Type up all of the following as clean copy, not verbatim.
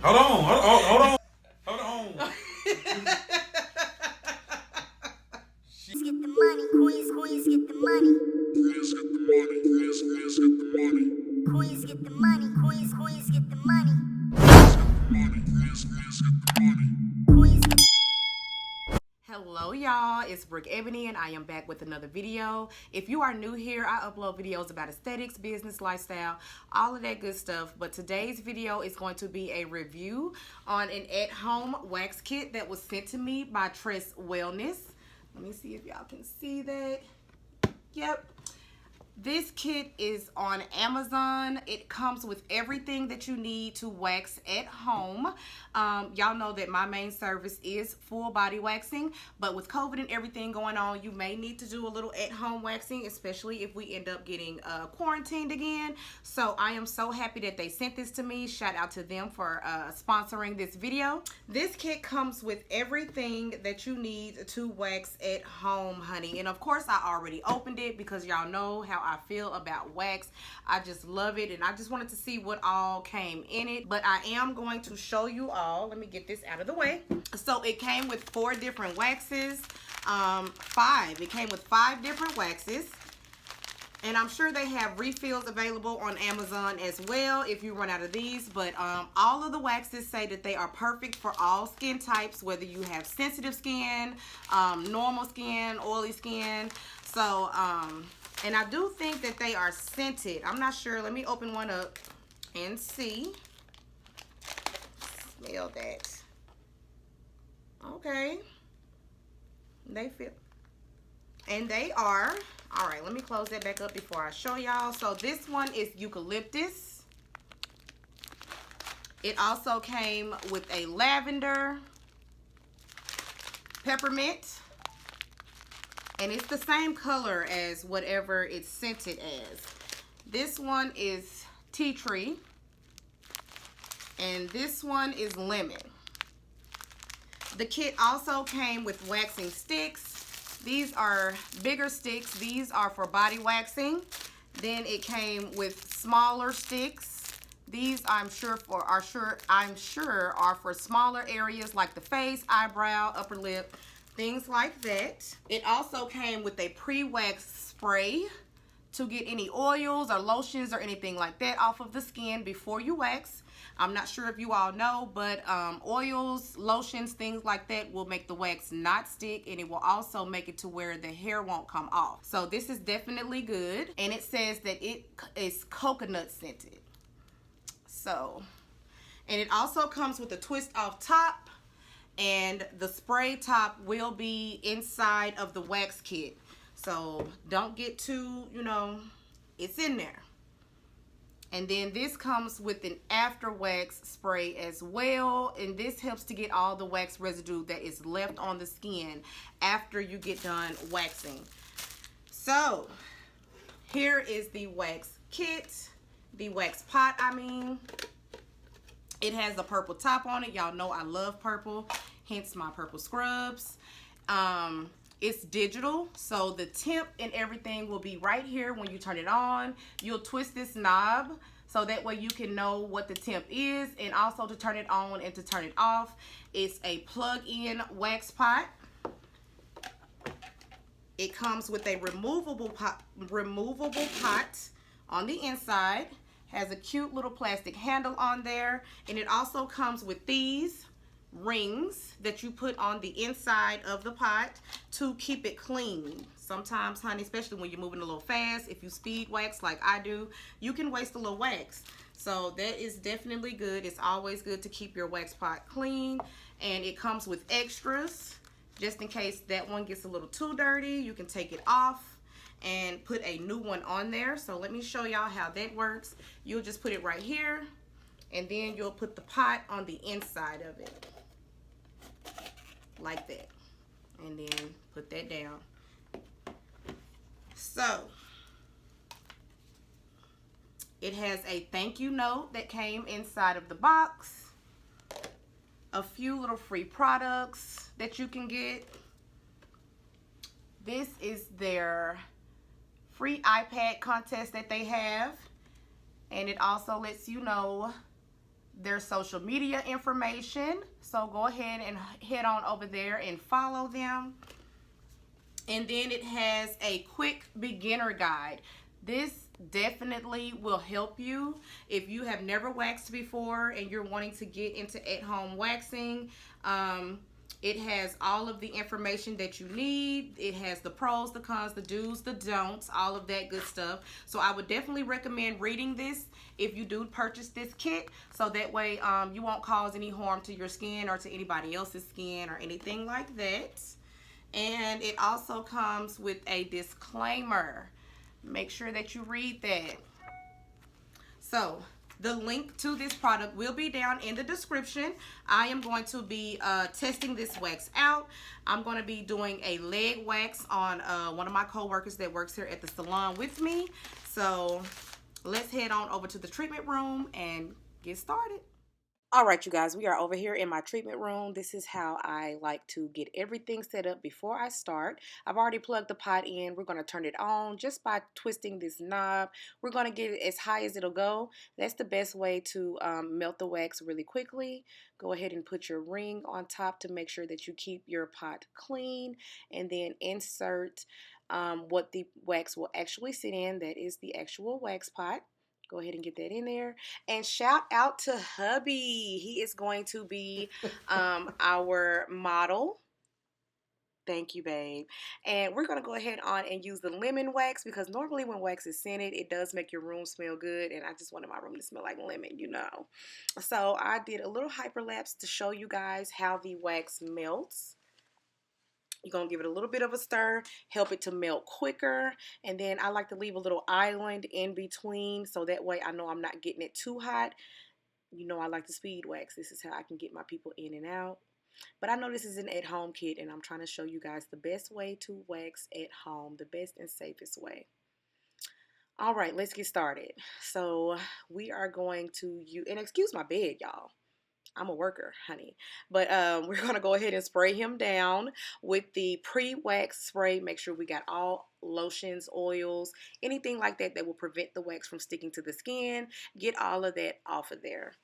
Hold on, hold on, hold on. Get the money, queens get the money. Queens get the money, queens get the money. Queens get the money, queens get the money. Queens get the money. Hello y'all, it's Brooke Ebony and I am back with another video. If you are new here, I upload videos about aesthetics, business, lifestyle, all of that good stuff. But today's video is going to be a review on an at-home wax kit that was sent to me by Tress Wellness. Let me see if y'all can see that. Yep. This kit is on Amazon. It comes with everything that you need to wax at home. Y'all know that my main service is full body waxing, but with COVID and everything going on, you may need to do a little at-home waxing, especially if we end up getting quarantined again. So I am so happy that they sent this to me. Shout out to them for sponsoring this video. This kit comes with everything that you need to wax at home, honey. And of course, I already opened it because y'all know how I feel about wax. I just love it, and I just wanted to see what all came in it. But I am going to show you all. Let me get this out of the way. So it came with 4 different waxes. 5. It came with 5 different waxes. And I'm sure they have refills available on Amazon as well if you run out of these. But all of the waxes say that they are perfect for all skin types, whether you have sensitive skin, normal skin, oily skin. So, and I do think that they are scented. I'm not sure. Let me open one up and see. Smell that. Okay. They feel. And they are. All right, let me close that back up before I show y'all. So this one is eucalyptus. It also came with a lavender, peppermint, and it's the same color as whatever it's scented as. This one is tea tree, and this one is lemon. The kit also came with waxing sticks. These are bigger sticks. These are for body waxing. Then it came with smaller sticks. These are for smaller areas like the face, eyebrow, upper lip, things like that. It also came with a pre-wax spray to get any oils or lotions or anything like that off of the skin before you wax. I'm not sure if you all know, but oils, lotions, things like that will make the wax not stick, and it will also make it to where the hair won't come off. So this is definitely good, and it says that it is coconut scented. So, and it also comes with a twist off top, and the spray top will be inside of the wax kit. So don't get too, it's in there. And then this comes with an after wax spray as well. And this helps to get all the wax residue that is left on the skin after you get done waxing. So here is the wax kit, the wax pot, I mean. It has a purple top on it. Y'all know I love purple, hence my purple scrubs. It's digital, so the temp and everything will be right here when you turn it on. You'll twist this knob so that way you can know what the temp is, and also to turn it on and to turn it off. It's a plug-in wax pot. It comes with a removable pot on the inside. Has a cute little plastic handle on there, and it also comes with these rings that you put on the inside of the pot to keep it clean. Sometimes, honey, especially when you're moving a little fast, if you speed wax like I do, you can waste a little wax. So that is definitely good. It's always good to keep your wax pot clean, and it comes with extras just in case that one gets a little too dirty. You can take it off and put a new one on there. So let me show y'all how that works. You'll just put it right here, and then you'll put the pot on the inside of it like that, and then put that down. So it has a thank you note that came inside of the box, a few little free products that you can get. This is their free iPad contest that they have, and it also lets you know their social media information. So go ahead and head on over there and follow them. And then it has a quick beginner guide. This definitely will help you if you have never waxed before and you're wanting to get into at-home waxing. It has all of the information that you need. It has the pros, the cons, the do's, the don'ts, all of that good stuff. So I would definitely recommend reading this if you do purchase this kit, so that way you won't cause any harm to your skin or to anybody else's skin or anything like that. And it also comes with a disclaimer. Make sure that you read that. So the link to this product will be down in the description. I am going to be testing this wax out. I'm going to be doing a leg wax on one of my co-workers that works here at the salon with me. So let's head on over to the treatment room and get started. All right, you guys, we are over here in my treatment room. This is how I like to get everything set up before I start. I've already plugged the pot in. We're going to turn it on just by twisting this knob. We're going to get it as high as it'll go. That's the best way to melt the wax really quickly. Go ahead and put your ring on top to make sure that you keep your pot clean, and then insert what the wax will actually sit in. That is the actual wax pot. Go ahead and get that in there. And shout out to hubby. He is going to be our model. Thank you, babe. And we're going to go ahead on and use the lemon wax, because normally when wax is scented, it does make your room smell good. And I just wanted my room to smell like lemon, you know. So I did a little hyperlapse to show you guys how the wax melts. You're going to give it a little bit of a stir, help it to melt quicker. And then I like to leave a little island in between, so that way I know I'm not getting it too hot. You know I like to speed wax. This is how I can get my people in and out. But I know this is an at-home kit, and I'm trying to show you guys the best way to wax at home, the best and safest way. All right, let's get started. So we are going to use, and excuse my bed, y'all. I'm a worker, honey. But we're going to go ahead and spray him down with the pre-wax spray. Make sure we got all lotions, oils, anything like that that will prevent the wax from sticking to the skin. Get all of that off of there.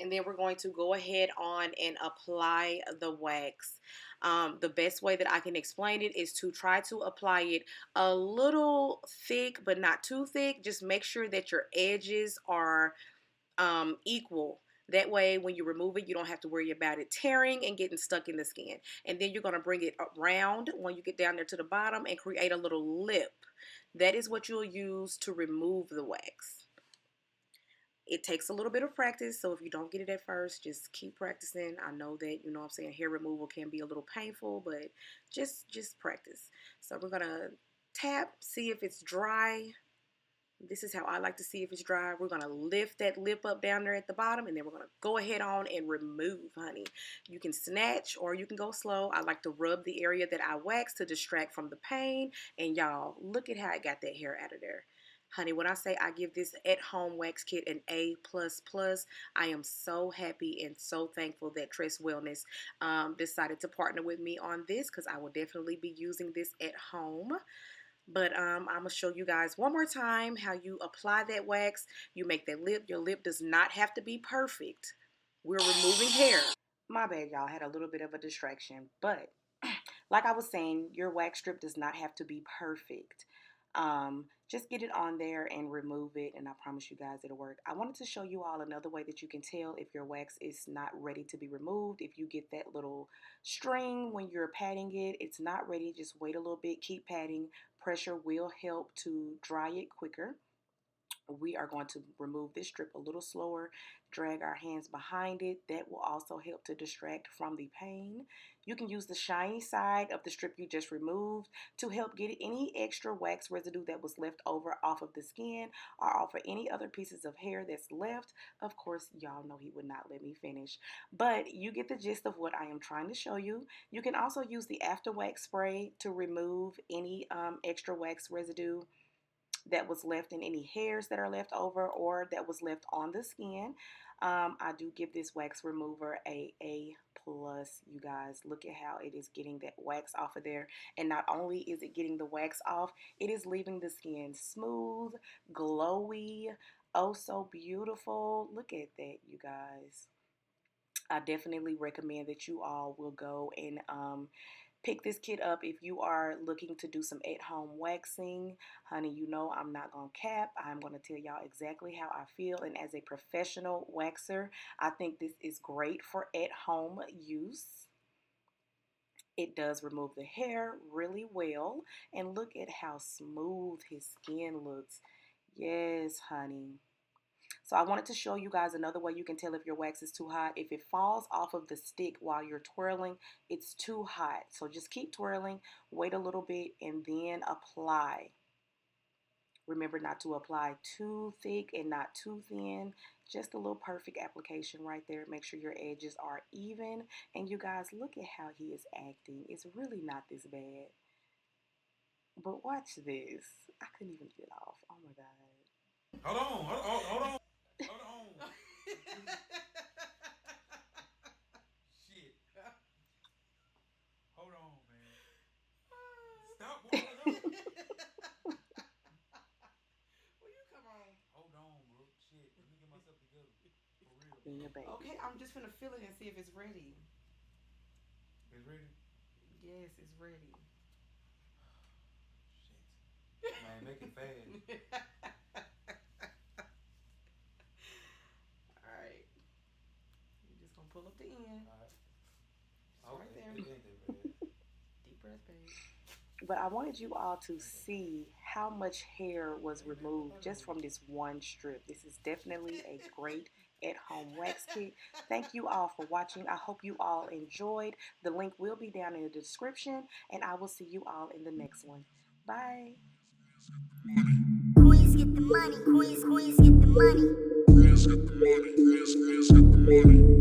And then we're going to go ahead on and apply the wax. The best way that I can explain it is to try to apply it a little thick, but not too thick. Just make sure that your edges are equal. That way, when you remove it, you don't have to worry about it tearing and getting stuck in the skin. And then you're going to bring it around when you get down there to the bottom and create a little lip. That is what you'll use to remove the wax. It takes a little bit of practice, so if you don't get it at first, just keep practicing. I know that, you know what I'm saying, hair removal can be a little painful, but just practice. So we're going to tap, see if it's dry. This is how I like to see if it's dry. We're going to lift that lip up down there at the bottom, and then we're going to go ahead on and remove, honey. You can snatch or you can go slow. I like to rub the area that I wax to distract from the pain. And y'all, look at how I got that hair out of there. Honey, when I say I give this at-home wax kit an A++, I am so happy and so thankful that Tress Wellness decided to partner with me on this, because I will definitely be using this at home. But I'm going to show you guys one more time how you apply that wax. You make that lip. Your lip does not have to be perfect. We're removing hair. My bad, y'all. Had a little bit of a distraction. But like I was saying, your wax strip does not have to be perfect. Just get it on there and remove it, and I promise you guys it'll work. I wanted to show you all another way that you can tell if your wax is not ready to be removed. If you get that little string when you're patting it, it's not ready, just wait a little bit, keep patting. Pressure will help to dry it quicker. We are going to remove this strip a little slower, drag our hands behind it. That will also help to distract from the pain. You can use the shiny side of the strip you just removed to help get any extra wax residue that was left over off of the skin or off of any other pieces of hair that's left. Of course, y'all know he would not let me finish, but you get the gist of what I am trying to show you. You can also use the after wax spray to remove any extra wax residue that was left in any hairs that are left over or that was left on the skin. I do give this wax remover a A+, you guys. Look at how it is getting that wax off of there. And not only is it getting the wax off, it is leaving the skin smooth, glowy, oh so beautiful. Look at that, you guys. I definitely recommend that you all will go and pick this kit up if you are looking to do some at-home waxing. Honey, you know I'm not gonna cap. I'm gonna tell y'all exactly how I feel, and as a professional waxer, I think this is great for at-home use. It does remove the hair really well, and look at how smooth his skin looks. Yes, honey. So I wanted to show you guys another way you can tell if your wax is too hot. If it falls off of the stick while you're twirling, it's too hot. So just keep twirling, wait a little bit, and then apply. Remember not to apply too thick and not too thin. Just a little perfect application right there. Make sure your edges are even. And you guys, look at how he is acting. It's really not this bad. But watch this. I couldn't even get it off. Oh my God. Hold on. Hold on. Shit. Hold on, man. Stop walking up. Will you come on? Hold on, bro. Shit. Let me get myself together. For real. In your bag. Okay, I'm just gonna feel it and see if it's ready. It's ready? Yes, it's ready. Shit. Man, make it fast. Alright. You're just gonna pull up the end. Alright. It's Okay. right there. It ain't that bad. Deep breath, babe. But I wanted you all to see how much hair was removed just from this one strip. This is definitely a great at-home wax kit. Thank you all for watching. I hope you all enjoyed. The link will be down in the description, and I will see you all in the next one. Bye. Queens get the money. Queens get the money. Queens get the money. Queens get the money.